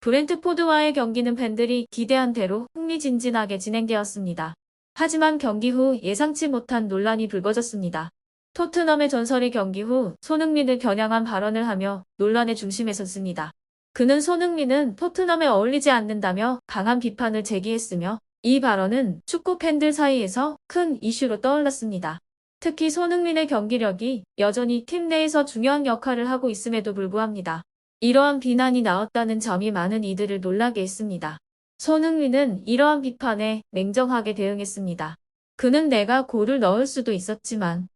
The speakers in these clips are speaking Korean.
브렌트포드와의 경기는 팬들이 기대한 대로 흥미진진하게 진행되었습니다. 하지만 경기 후 예상치 못한 논란이 불거졌습니다. 토트넘의 전설이 경기 후 손흥민을 겨냥한 발언을 하며 논란의 중심에 섰습니다. 그는 손흥민은 토트넘에 어울리지 않는다며 강한 비판을 제기했으며 이 발언은 축구 팬들 사이에서 큰 이슈로 떠올랐습니다. 특히 손흥민의 경기력이 여전히 팀 내에서 중요한 역할을 하고 있음에도 불구합니다. 이러한 비난이 나왔다는 점이 많은 이들을 놀라게 했습니다. 손흥민은 이러한 비판에 냉정하게 대응했습니다. 그는 내가 골을 넣을 수도 있었지만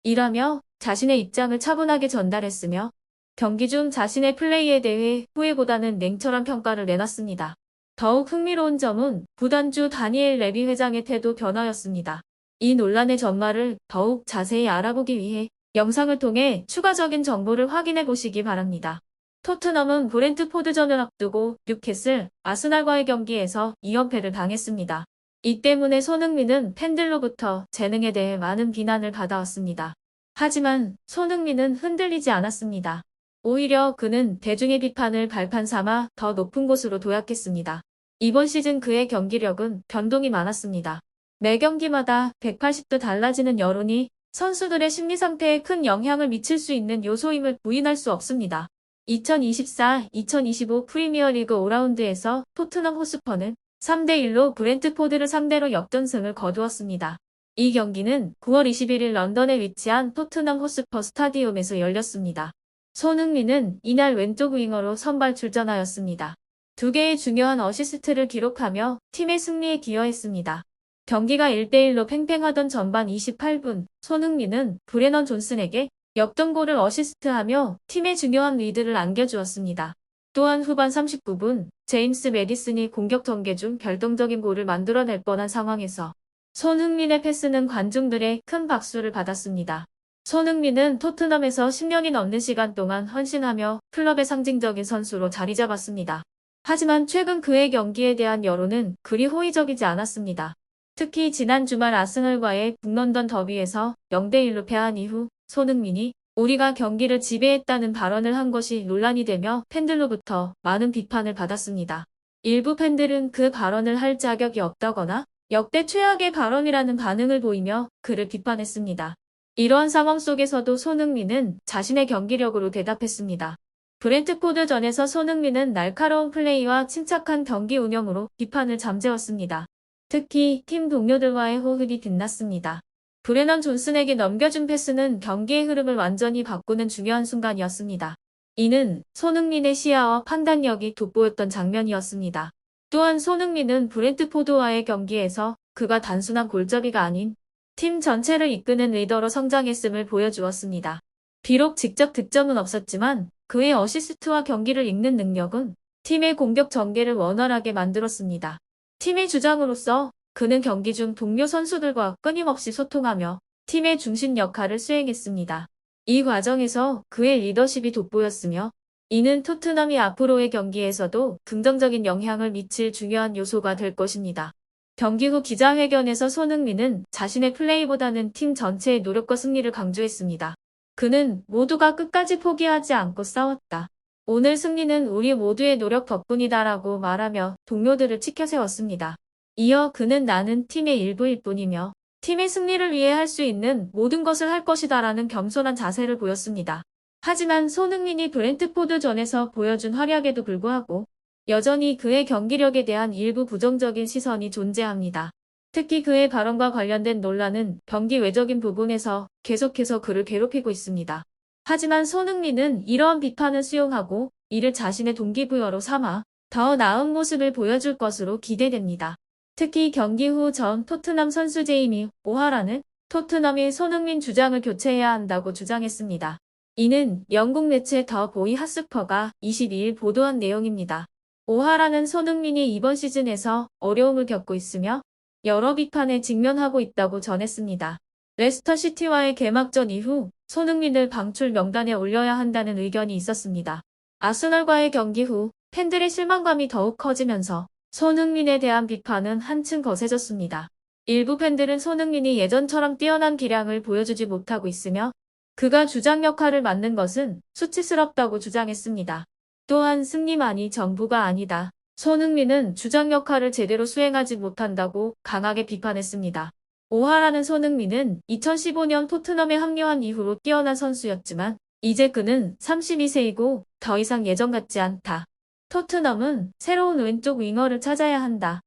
이라며 자신의 입장을 차분하게 전달했으며 경기 중 자신의 플레이에 대해 후회보다는 냉철한 평가를 내놨습니다. 더욱 흥미로운 점은 구단주 다니엘 레비 회장의 태도 변화였습니다. 이 논란의 전말을 더욱 자세히 알아보기 위해 영상을 통해 추가적인 정보를 확인해 보시기 바랍니다. 토트넘은 브렌트포드전을 앞두고 뉴캐슬, 아스날과의 경기에서 2연패를 당했습니다. 이 때문에 손흥민은 팬들로부터 재능에 대해 많은 비난을 받아왔습니다. 하지만 손흥민은 흔들리지 않았습니다. 오히려 그는 대중의 비판을 발판 삼아 더 높은 곳으로 도약했습니다. 이번 시즌 그의 경기력은 변동이 많았습니다. 매 경기마다 180도 달라지는 여론이 선수들의 심리 상태에 큰 영향을 미칠 수 있는 요소임을 부인할 수 없습니다. 2024-2025 프리미어리그 5라운드에서 토트넘 호스퍼는 3대1로 브렌트포드를 상대로 역전승을 거두었습니다. 이 경기는 9월 21일 런던에 위치한 토트넘 호스퍼 스타디움에서 열렸습니다. 손흥민은 이날 왼쪽 윙어로 선발 출전하였습니다. 2개의 중요한 어시스트를 기록하며 팀의 승리에 기여했습니다. 경기가 1대1로 팽팽하던 전반 28분, 손흥민은 브레넌 존슨에게 역전골을 어시스트하며 팀의 중요한 리드를 안겨주었습니다. 또한 후반 39분, 제임스 매디슨이 공격 전개 중 결정적인 골을 만들어낼 뻔한 상황에서 손흥민의 패스는 관중들의 큰 박수를 받았습니다. 손흥민은 토트넘에서 10년이 넘는 시간 동안 헌신하며 클럽의 상징적인 선수로 자리 잡았습니다. 하지만 최근 그의 경기에 대한 여론은 그리 호의적이지 않았습니다. 특히 지난 주말 아스널과의 북런던 더비에서 0대1로 패한 이후 손흥민이 우리가 경기를 지배했다는 발언을 한 것이 논란이 되며 팬들로부터 많은 비판을 받았습니다. 일부 팬들은 그 발언을 할 자격이 없다거나 역대 최악의 발언이라는 반응을 보이며 그를 비판했습니다. 이러한 상황 속에서도 손흥민은 자신의 경기력으로 대답했습니다. 브렌트포드전에서 손흥민은 날카로운 플레이와 침착한 경기 운영으로 비판을 잠재웠습니다. 특히 팀 동료들과의 호흡이 빛났습니다. 브레넌 존슨에게 넘겨준 패스는 경기의 흐름을 완전히 바꾸는 중요한 순간이었습니다. 이는 손흥민의 시야와 판단력이 돋보였던 장면이었습니다. 또한 손흥민은 브렌트포드와의 경기에서 그가 단순한 골잡이가 아닌 팀 전체를 이끄는 리더로 성장했음을 보여주었습니다. 비록 직접 득점은 없었지만 그의 어시스트와 경기를 읽는 능력은 팀의 공격 전개를 원활하게 만들었습니다. 팀의 주장으로서 그는 경기 중 동료 선수들과 끊임없이 소통하며 팀의 중심 역할을 수행했습니다. 이 과정에서 그의 리더십이 돋보였으며 이는 토트넘이 앞으로의 경기에서도 긍정적인 영향을 미칠 중요한 요소가 될 것입니다. 경기 후 기자회견에서 손흥민은 자신의 플레이보다는 팀 전체의 노력과 승리를 강조했습니다. 그는 모두가 끝까지 포기하지 않고 싸웠다. 오늘 승리는 우리 모두의 노력 덕분이다라고 말하며 동료들을 치켜세웠습니다. 이어 그는 나는 팀의 일부일 뿐이며 팀의 승리를 위해 할 수 있는 모든 것을 할 것이다라는 겸손한 자세를 보였습니다. 하지만 손흥민이 브렌트포드전에서 보여준 활약에도 불구하고 여전히 그의 경기력에 대한 일부 부정적인 시선이 존재합니다. 특히 그의 발언과 관련된 논란은 경기 외적인 부분에서 계속해서 그를 괴롭히고 있습니다. 하지만 손흥민은 이러한 비판을 수용하고 이를 자신의 동기부여로 삼아 더 나은 모습을 보여줄 것으로 기대됩니다. 특히 경기 후 전 토트넘 선수 제이미 오하라는 토트넘이 손흥민 주장을 교체해야 한다고 주장했습니다. 이는 영국 매체 더 보이 핫스퍼가 22일 보도한 내용입니다. 오하라는 손흥민이 이번 시즌에서 어려움을 겪고 있으며 여러 비판에 직면하고 있다고 전했습니다. 레스터 시티와의 개막전 이후 손흥민을 방출 명단에 올려야 한다는 의견이 있었습니다. 아스널과의 경기 후 팬들의 실망감이 더욱 커지면서 손흥민에 대한 비판은 한층 거세졌습니다. 일부 팬들은 손흥민이 예전처럼 뛰어난 기량을 보여주지 못하고 있으며 그가 주장 역할을 맡는 것은 수치스럽다고 주장했습니다. 또한 승리만이 전부가 아니다. 손흥민은 주장 역할을 제대로 수행하지 못한다고 강하게 비판했습니다. 오하라는 손흥민은 2015년 토트넘에 합류한 이후로 뛰어난 선수였지만 이제 그는 32세이고 더 이상 예전 같지 않다. 토트넘은 새로운 왼쪽 윙어를 찾아야 한다.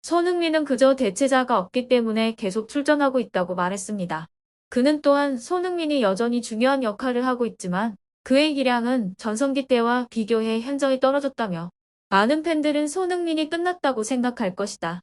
손흥민은 그저 대체자가 없기 때문에 계속 출전하고 있다고 말했습니다. 그는 또한 손흥민이 여전히 중요한 역할을 하고 있지만 그의 기량은 전성기 때와 비교해 현저히 떨어졌다며 많은 팬들은 손흥민이 끝났다고 생각할 것이다.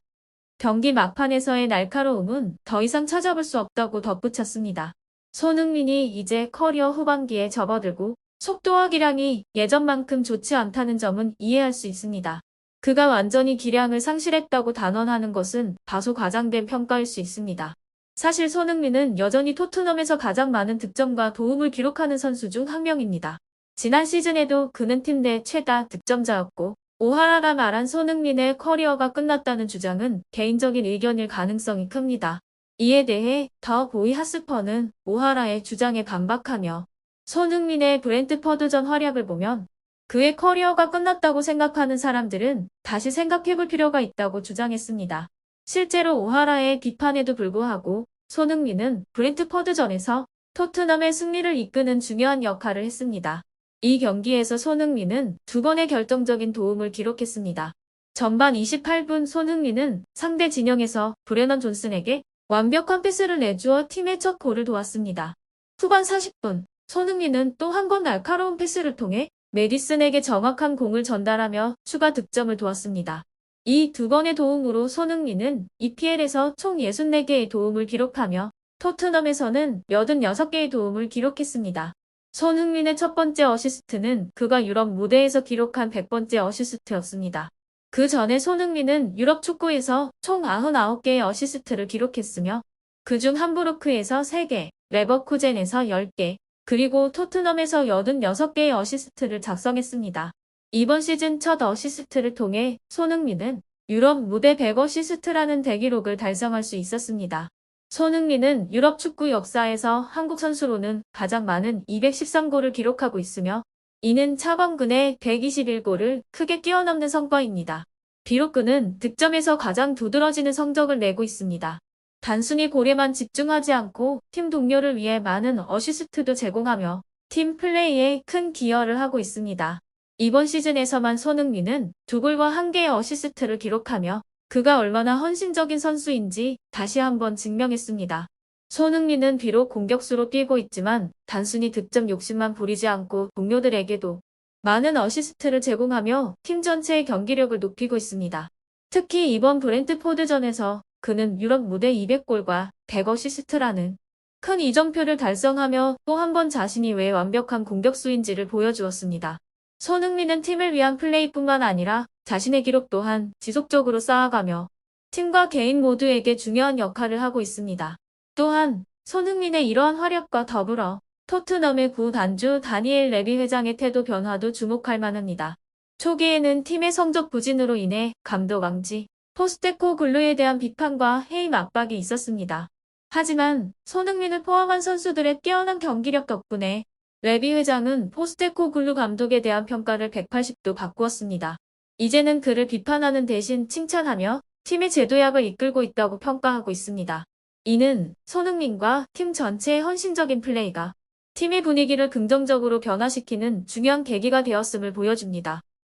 경기 막판에서의 날카로움은 더 이상 찾아볼 수 없다고 덧붙였습니다. 손흥민이 이제 커리어 후반기에 접어들고 속도와 기량이 예전만큼 좋지 않다는 점은 이해할 수 있습니다. 그가 완전히 기량을 상실했다고 단언하는 것은 다소 과장된 평가일 수 있습니다. 사실 손흥민은 여전히 토트넘에서 가장 많은 득점과 도움을 기록하는 선수 중 한 명입니다. 지난 시즌에도 그는 팀 내 최다 득점자였고 오하라가 말한 손흥민의 커리어가 끝났다는 주장은 개인적인 의견일 가능성이 큽니다. 이에 대해 더 보이 핫스퍼는 오하라의 주장에 반박하며 손흥민의 브렌트퍼드전 활약을 보면 그의 커리어가 끝났다고 생각하는 사람들은 다시 생각해볼 필요가 있다고 주장했습니다. 실제로 오하라의 비판에도 불구하고 손흥민은 브렌트퍼드전에서 토트넘의 승리를 이끄는 중요한 역할을 했습니다. 이 경기에서 손흥민은 2번의 결정적인 도움을 기록했습니다. 전반 28분 손흥민은 상대 진영에서 브레넌 존슨에게 완벽한 패스를 내주어 팀의 첫 골을 도왔습니다. 후반 40분 손흥민은 또 한 번 날카로운 패스를 통해 메디슨에게 정확한 공을 전달하며 추가 득점을 도왔습니다. 이 2번의 도움으로 손흥민은 EPL에서 총 64개의 도움을 기록하며 토트넘에서는 86개의 도움을 기록했습니다. 손흥민의 첫 번째 어시스트는 그가 유럽 무대에서 기록한 100번째 어시스트였습니다. 그 전에 손흥민은 유럽 축구에서 총 99개의 어시스트를 기록했으며 그중 함부르크에서 3개, 레버쿠젠에서 10개, 그리고 토트넘에서 86개의 어시스트를 작성했습니다. 이번 시즌 첫 어시스트를 통해 손흥민은 유럽 무대 100어시스트라는 대기록을 달성할 수 있었습니다. 손흥민은 유럽 축구 역사에서 한국 선수로는 가장 많은 213골을 기록하고 있으며 이는 차범근의 121골을 크게 뛰어넘는 성과입니다. 비록 그는 득점에서 가장 두드러지는 성적을 내고 있습니다. 단순히 골에만 집중하지 않고 팀 동료를 위해 많은 어시스트도 제공하며 팀 플레이에 큰 기여를 하고 있습니다. 이번 시즌에서만 손흥민은 2골과 1개의 어시스트를 기록하며 그가 얼마나 헌신적인 선수인지 다시 한번 증명했습니다. 손흥민은 비록 공격수로 뛰고 있지만 단순히 득점 욕심만 부리지 않고 동료들에게도 많은 어시스트를 제공하며 팀 전체의 경기력을 높이고 있습니다. 특히 이번 브렌트포드전에서 그는 유럽 무대 200골과 100어시스트라는 큰 이정표를 달성하며 또 한 번 자신이 왜 완벽한 공격수인지를 보여주었습니다. 손흥민은 팀을 위한 플레이뿐만 아니라 자신의 기록 또한 지속적으로 쌓아가며 팀과 개인 모두에게 중요한 역할을 하고 있습니다. 또한 손흥민의 이러한 활약과 더불어 토트넘의 구단주 다니엘 레비 회장의 태도 변화도 주목할 만합니다. 초기에는 팀의 성적 부진으로 인해 감독 왕지 포스테코글루에 대한 비판과 해임 압박이 있었습니다. 하지만 손흥민을 포함한 선수들의 뛰어난 경기력 덕분에 레비 회장은 포스테코글루 감독에 대한 평가를 180도 바꾸었습니다. 이제는 그를 비판하는 대신 칭찬하며 팀의 제도약을 이끌고 있다고 평가하고 있습니다. 이는 손흥민과 팀 전체의 헌신적인 플레이가 팀의 분위기를 긍정적으로 변화시키는 중요한 계기가 되었음을 보여줍니다.